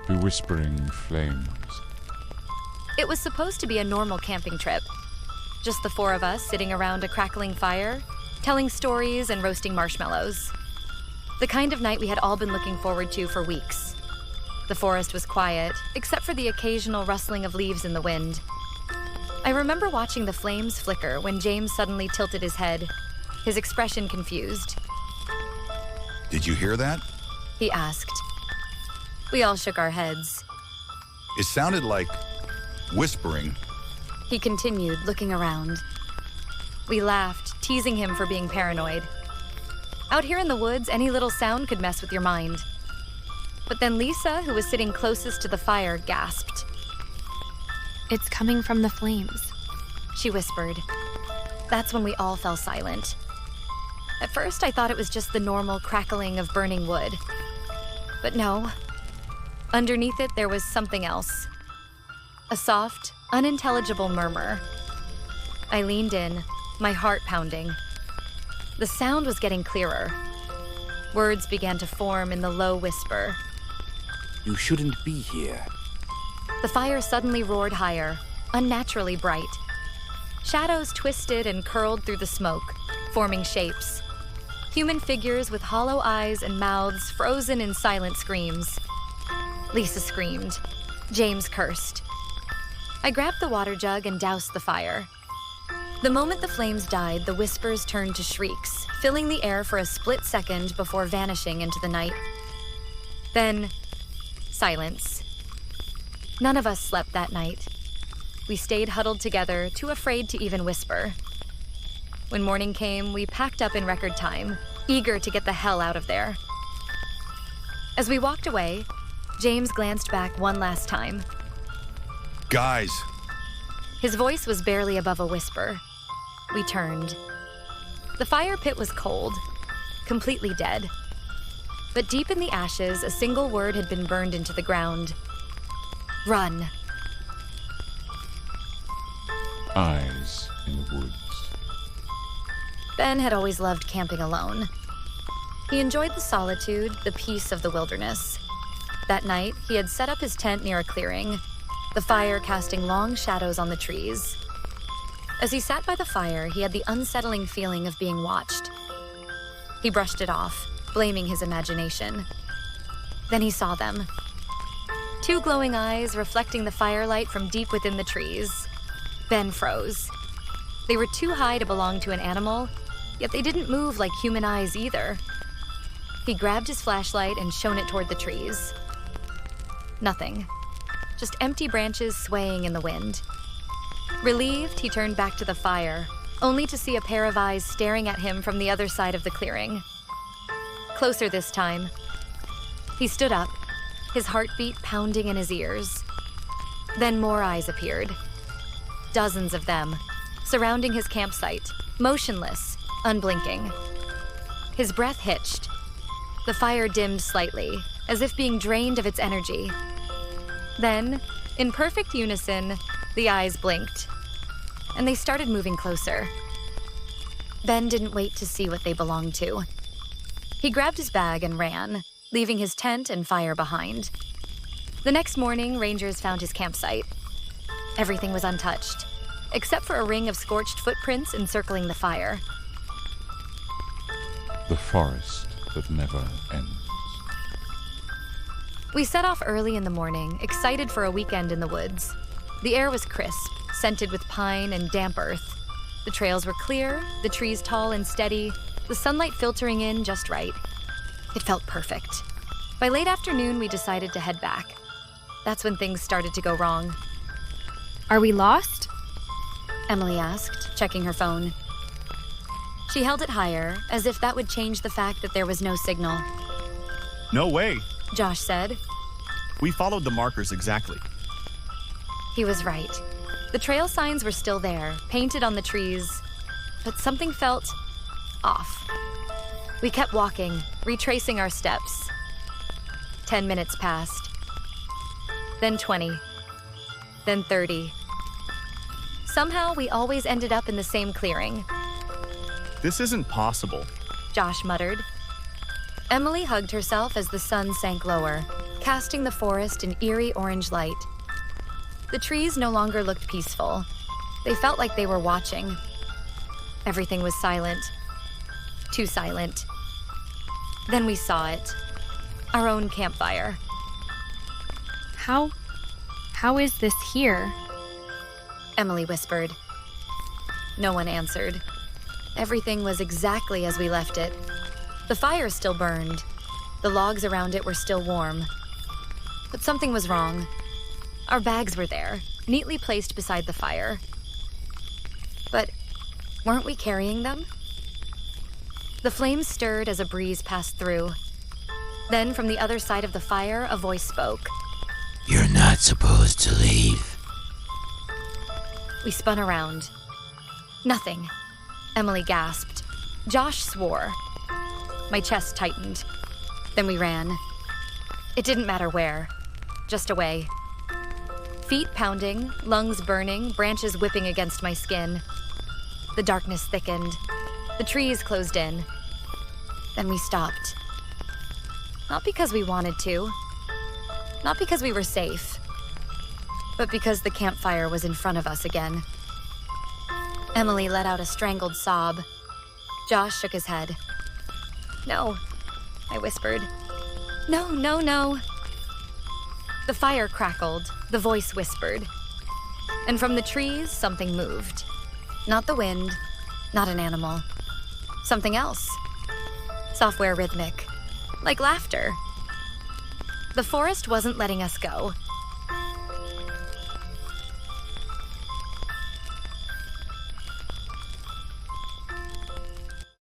bewhispering flames. It was supposed to be a normal camping trip. Just the four of us sitting around a crackling fire, telling stories and roasting marshmallows. The kind of night we had all been looking forward to for weeks. The forest was quiet, except for the occasional rustling of leaves in the wind. I remember watching the flames flicker when James suddenly tilted his head, his expression confused. Did you hear that? He asked. We all shook our heads. It sounded like whispering. He continued, looking around. We laughed, teasing him for being paranoid. Out here in the woods, any little sound could mess with your mind. But then Lisa, who was sitting closest to the fire, gasped. It's coming from the flames, she whispered. That's when we all fell silent. At first, I thought it was just the normal crackling of burning wood. But no. Underneath it, there was something else. A soft, unintelligible murmur. I leaned in, my heart pounding. The sound was getting clearer. Words began to form in the low whisper. You shouldn't be here. The fire suddenly roared higher, unnaturally bright. Shadows twisted and curled through the smoke, forming shapes. Human figures with hollow eyes and mouths frozen in silent screams. Lisa screamed. James cursed. I grabbed the water jug and doused the fire. The moment the flames died, the whispers turned to shrieks, filling the air for a split second before vanishing into the night. Then, silence. None of us slept that night. We stayed huddled together, too afraid to even whisper. When morning came, we packed up in record time, eager to get the hell out of there. As we walked away, James glanced back one last time. Guys! His voice was barely above a whisper. We turned. The fire pit was cold, completely dead. But deep in the ashes, a single word had been burned into the ground. Run. Eyes in the woods. Ben had always loved camping alone. He enjoyed the solitude, the peace of the wilderness. That night, he had set up his tent near a clearing, the fire casting long shadows on the trees. As he sat by the fire, he had the unsettling feeling of being watched. He brushed it off, blaming his imagination. Then he saw them. Two glowing eyes reflecting the firelight from deep within the trees. Ben froze. They were too high to belong to an animal, yet they didn't move like human eyes either. He grabbed his flashlight and shone it toward the trees. Nothing. Just empty branches swaying in the wind. Relieved, he turned back to the fire, only to see a pair of eyes staring at him from the other side of the clearing. Closer this time. He stood up, his heartbeat pounding in his ears. Then more eyes appeared. Dozens of them, surrounding his campsite, motionless, unblinking. His breath hitched. The fire dimmed slightly, as if being drained of its energy. Then, in perfect unison, the eyes blinked, and they started moving closer. Ben didn't wait to see what they belonged to. He grabbed his bag and ran, leaving his tent and fire behind. The next morning, rangers found his campsite. Everything was untouched, except for a ring of scorched footprints encircling the fire. The forest that never ends. We set off early in the morning, excited for a weekend in the woods. The air was crisp, scented with pine and damp earth. The trails were clear, the trees tall and steady, the sunlight filtering in just right. It felt perfect. By late afternoon, we decided to head back. That's when things started to go wrong. Are we lost? Emily asked, checking her phone. She held it higher, as if that would change the fact that there was no signal. No way. Josh said. We followed the markers exactly. He was right. The trail signs were still there, painted on the trees, but something felt off. We kept walking, retracing our steps. 10 minutes passed. Then 20. Then 30. Somehow, we always ended up in the same clearing. This isn't possible. Josh muttered. Emily hugged herself as the sun sank lower, casting the forest in eerie orange light. The trees no longer looked peaceful. They felt like they were watching. Everything was silent. Too silent. Then we saw it. Our own campfire. How is this here? Emily whispered. No one answered. Everything was exactly as we left it. The fire still burned. The logs around it were still warm. But something was wrong. Our bags were there, neatly placed beside the fire. But weren't we carrying them? The flames stirred as a breeze passed through. Then, from the other side of the fire, a voice spoke. You're not supposed to leave. We spun around. Nothing. Emily gasped. Josh swore. My chest tightened. Then we ran. It didn't matter where. Just away. Feet pounding, lungs burning, branches whipping against my skin. The darkness thickened. The trees closed in. Then we stopped. Not because we wanted to. Not because we were safe. But because the campfire was in front of us again. Emily let out a strangled sob. Josh shook his head. No, I whispered. No, no, no. The fire crackled, the voice whispered. And from the trees, something moved. Not the wind, not an animal. Something else. Software rhythmic. Like laughter. The forest wasn't letting us go.